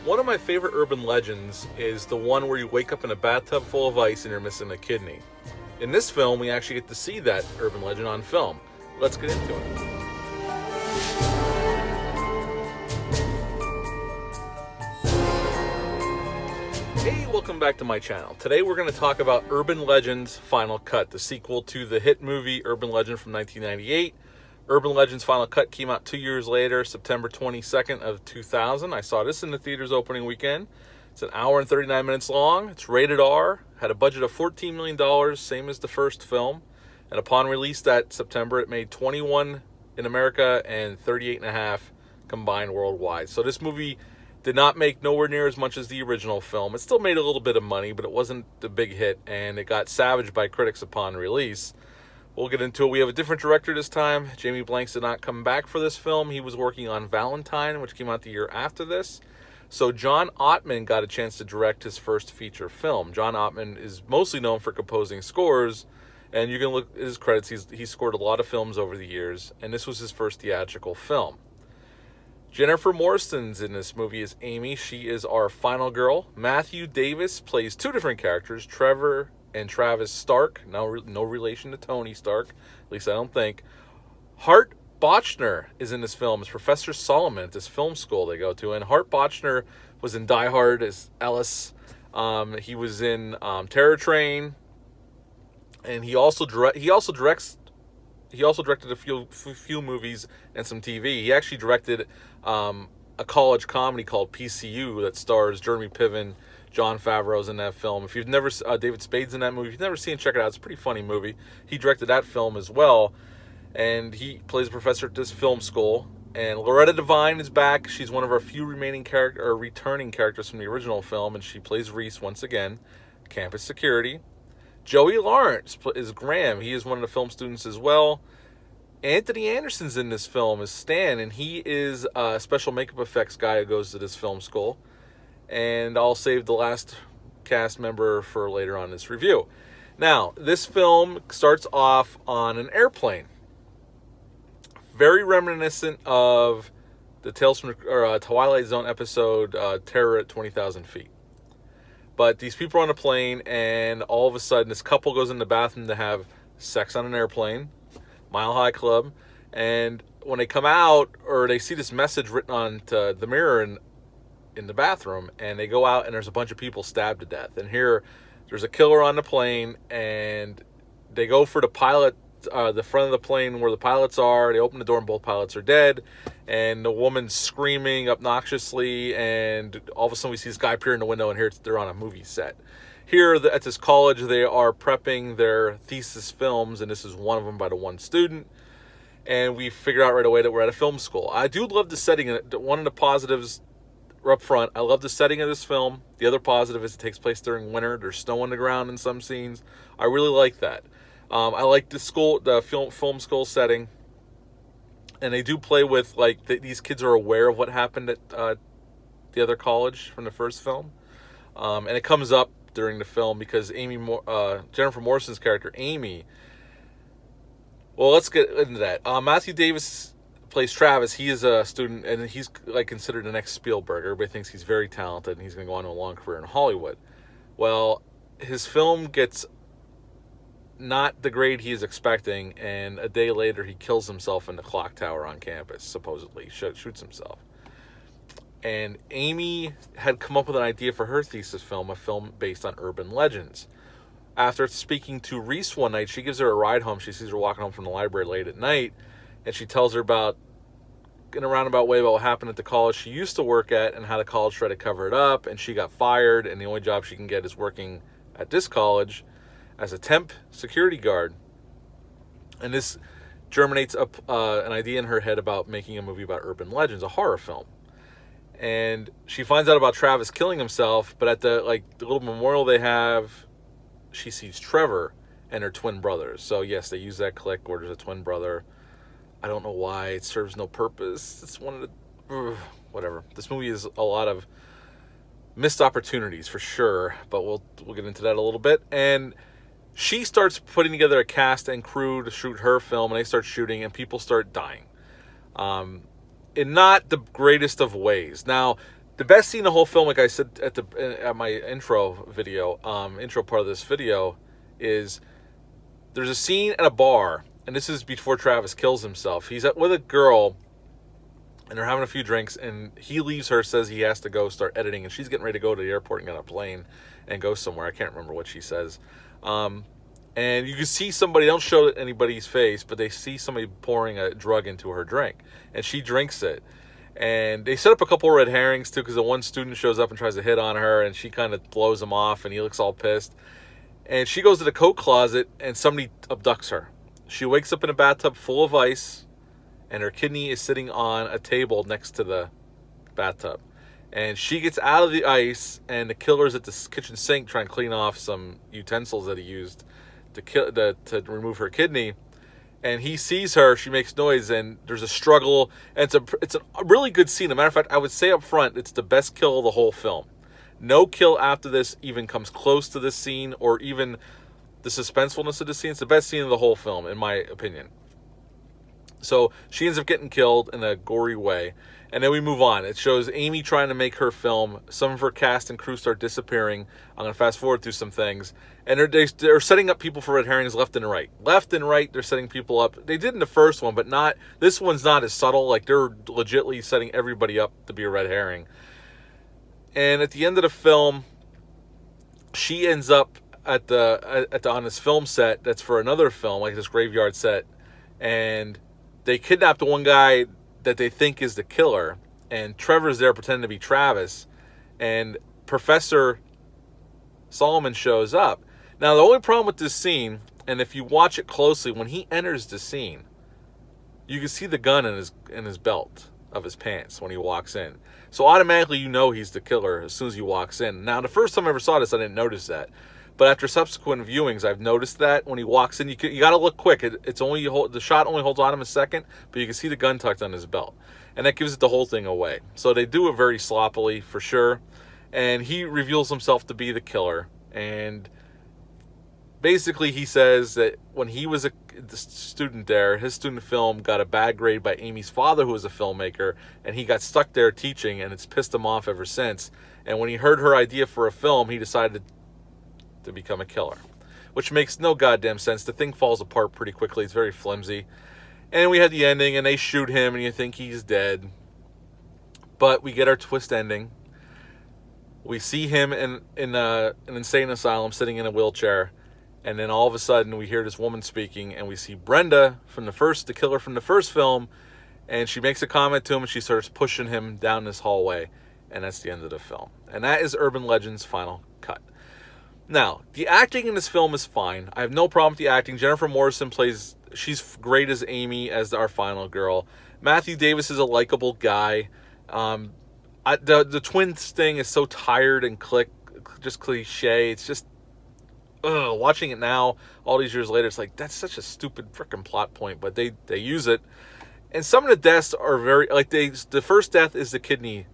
One of my favorite urban legends is the one where you wake up in a bathtub full of ice and you're missing a kidney. In this film, we actually get to see that urban legend on film. Let's get into it. Hey, welcome back to my channel. Today we're going to talk about Urban Legends Final Cut, the sequel to the hit movie Urban Legend from 1998. Urban Legends Final Cut came out 2 years later, September 22nd of 2000. I saw this in the theaters opening weekend. It's an hour and 39 minutes long. It's rated R, had a budget of $14 million, same as the first film. And upon release that September, it made 21 in America and 38.5 combined worldwide. So this movie did not make nowhere near as much as the original film. It still made a little bit of money, but it wasn't the big hit, and it got savaged by critics upon release. We'll get into it. We have a different director this time. Jamie Blanks did not come back for this film. He was working on Valentine, which came out the year after this. So John Ottman got a chance to direct his first feature film. John Ottman is mostly known for composing scores, and you can look at his credits. He's scored a lot of films over the years, and this was his first theatrical film. Jennifer Morrison's in this movie as Amy. She is our final girl. Matthew Davis plays two different characters, Trevor and Travis Stark. No relation to Tony Stark, at least I don't think. Hart Bochner is in this film as Professor Solomon at this film school they go to. And Hart Bochner was in Die Hard as Ellis. He was in Terror Train. And he also directed a few movies and some TV. He actually directed a college comedy called PCU that stars Jeremy Piven, Jon Favreau's in that film. If you've never David Spade's in that movie. If you've never seen it, check it out. It's a pretty funny movie. He directed that film as well, and he plays a professor at this film school. And Loretta Devine is back. She's one of our few returning characters from the original film, and she plays Reese once again, campus security. Joey Lawrence is Graham. He is one of the film students as well. Anthony Anderson's in this film as Stan, and he is a special makeup effects guy who goes to this film school. And I'll save the last cast member for later on in this review. Now, this film starts off on an airplane. Very reminiscent of the Tales from Twilight Zone episode Terror at 20,000 Feet. But these people are on a plane, and all of a sudden, this couple goes in the bathroom to have sex on an airplane, Mile High Club, and when they come out, or they see this message written on the mirror in the bathroom, and they go out, and there's a bunch of people stabbed to death. And here, there's a killer on the plane, and they go for the pilot, the front of the plane where the pilots are. They open the door, and both pilots are dead, and the woman's screaming obnoxiously, and all of a sudden we see this guy appear in the window, and here they're on a movie set. Here at this college, they are prepping their thesis films, and this is one of them by the one student, and we figure out right away that we're at a film school. I do love the setting. One of the positives up front, I love the setting of this film. The other positive is it takes place during winter. There's snow on the ground in some scenes. I really like that. I like the film school setting, and they do play with these kids are aware of what happened at the other college from the first film, and it comes up during the film because Jennifer Morrison's character Amy. Well, let's get into that. Matthew Davis plays Travis. He is a student, and he's considered the next Spielberg. Everybody thinks he's very talented, and he's going to go on to a long career in Hollywood. Well, his film gets not the grade he is expecting, and a day later he kills himself in the clock tower on campus, supposedly. Shoots himself. And Amy had come up with an idea for her thesis film, a film based on urban legends. After speaking to Reese one night, she gives her a ride home. She sees her walking home from the library late at night, and she tells her in a roundabout way, about what happened at the college she used to work at and how the college tried to cover it up, and she got fired, and the only job she can get is working at this college as a temp security guard. And this germinates up an idea in her head about making a movie about urban legends, a horror film. And she finds out about Travis killing himself, but at the little memorial they have, she sees Trevor and her twin brothers. So yes, they use that click where there's a twin brother. I don't know why. It serves no purpose. It's one of the whatever. This movie is a lot of missed opportunities for sure, but we'll get into that a little bit. And she starts putting together a cast and crew to shoot her film, and they start shooting, and people start dying. In not the greatest of ways. Now, The best scene in the whole film, like I said at my intro video, intro part of this video, is there's a scene at a bar, and this is before Travis kills himself. He's with a girl, and they're having a few drinks, and he leaves her, says he has to go start editing, and she's getting ready to go to the airport and get on a plane and go somewhere. I can't remember what she says. And you can see somebody, don't show anybody's face, but they see somebody pouring a drug into her drink, and she drinks it. And they set up a couple of red herrings, too, because the one student shows up and tries to hit on her, and she kind of blows him off, and he looks all pissed. And she goes to the coat closet, and somebody abducts her. She wakes up in a bathtub full of ice, and her kidney is sitting on a table next to the bathtub. And she gets out of the ice, and the killer's at the kitchen sink trying to clean off some utensils that he used to remove her kidney. And he sees her, she makes noise, and there's a struggle. And it's a really good scene. As a matter of fact, I would say up front, it's the best kill of the whole film. No kill after this even comes close to this scene, or even the suspensefulness of the scene. It's the best scene of the whole film, in my opinion. So she ends up getting killed in a gory way. And then we move on. It shows Amy trying to make her film. Some of her cast and crew start disappearing. I'm going to fast forward through some things. And they're setting up people for red herrings left and right. Left and right, they're setting people up. They did in the first one, but not. This one's not as subtle. Like, they're legitimately setting everybody up to be a red herring. And at the end of the film, she ends up on this film set that's for another film, like this graveyard set. And they kidnap the one guy that they think is the killer, and Trevor's there pretending to be Travis, and Professor Solomon shows up. Now, the only problem with this scene, and if you watch it closely, when he enters the scene, you can see the gun in his belt of his pants when he walks in. So automatically you know he's the killer as soon as he walks in. Now, the first time I ever saw this, I didn't notice that. But after subsequent viewings, I've noticed that when he walks in, you got to look quick. The shot only holds on him a second, but you can see the gun tucked on his belt. And that gives it the whole thing away. So they do it very sloppily, for sure. And he reveals himself to be the killer. And basically he says that when he was the student there, his student film got a bad grade by Amy's father, who was a filmmaker. And he got stuck there teaching, and it's pissed him off ever since. And when he heard her idea for a film, he decided to become a killer, which makes no goddamn sense. The thing falls apart pretty quickly. It's very flimsy. And we had the ending, and they shoot him, and you think he's dead. But we get our twist ending. We see him in an insane asylum, sitting in a wheelchair, and then all of a sudden we hear this woman speaking, and we see Brenda the killer from the first film, and she makes a comment to him, and she starts pushing him down this hallway, and that's the end of the film. And that is Urban Legend's final cut. Now, the acting in this film is fine. I have no problem with the acting. Jennifer Morrison she's great as Amy, as our final girl. Matthew Davis is a likable guy. The twins thing is so tired and just cliche. It's just, watching it now, all these years later, it's like, that's such a stupid freaking plot point, but they use it. And some of the deaths are very, the first death is the kidney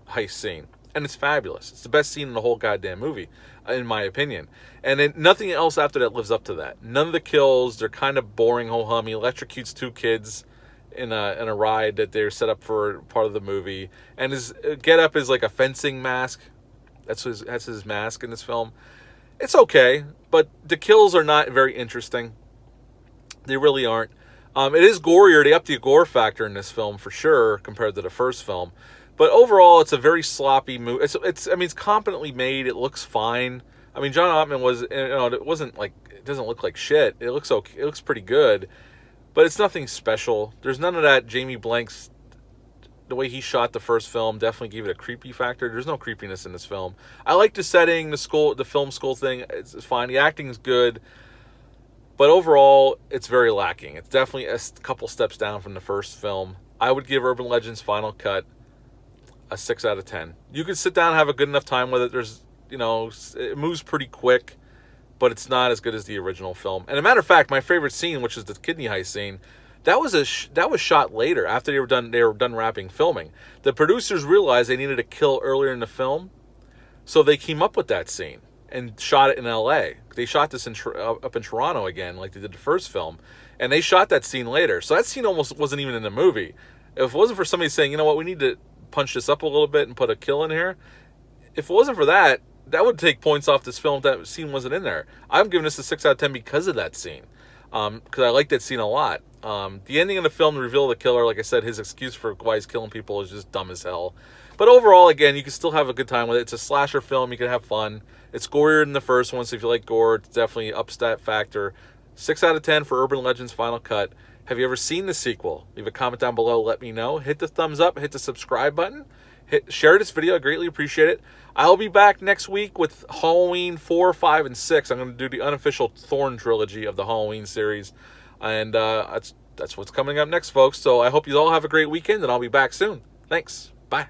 heist scene. And it's fabulous. It's the best scene in the whole goddamn movie, in my opinion. And then nothing else after that lives up to that. None of the kills, they're kind of boring, ho-hum. He electrocutes two kids in a ride that they're set up for part of the movie. And his get-up is like a fencing mask. That's his mask in this film. It's okay, but the kills are not very interesting. They really aren't. It is gorier. They upped the gore factor in this film, for sure, compared to the first film. But overall, it's a very sloppy movie. It's competently made. It looks fine. I mean, John Ottman it doesn't look like shit. It looks okay. It looks pretty good, but it's nothing special. There's none of that Jamie Blank's, the way he shot the first film definitely gave it a creepy factor. There's no creepiness in this film. I like the setting, the film school thing. It's fine. The acting's good, but overall, it's very lacking. It's definitely a couple steps down from the first film. I would give Urban Legend's final cut a 6 out of 10. You can sit down and have a good enough time with it. It moves pretty quick, but it's not as good as the original film. And a matter of fact, my favorite scene, which is the kidney heist scene, that was shot later, after they were done wrapping filming. The producers realized they needed a kill earlier in the film, so they came up with that scene and shot it in L.A. They shot this up in Toronto again, like they did the first film, and they shot that scene later. So that scene almost wasn't even in the movie. If it wasn't for somebody saying, you know what, we need to punch this up a little bit and put a kill in here. If it wasn't for that, that would take points off this film if that scene wasn't in there. I'm giving this a 6 out of 10 because of that scene. Because I like that scene a lot. The ending of the film, the reveal of the killer, like I said, his excuse for why he's killing people is just dumb as hell. But overall, again, you can still have a good time with it. It's a slasher film. You can have fun. It's gorier than the first one, so if you like gore, it's definitely ups that factor. 6 out of 10 for Urban Legends Final Cut. Have you ever seen the sequel? Leave a comment down below. Let me know. Hit the thumbs up. Hit the subscribe button. Share this video. I greatly appreciate it. I'll be back next week with Halloween 4, 5, and 6. I'm going to do the unofficial Thorn trilogy of the Halloween series. And that's what's coming up next, folks. So I hope you all have a great weekend, and I'll be back soon. Thanks. Bye.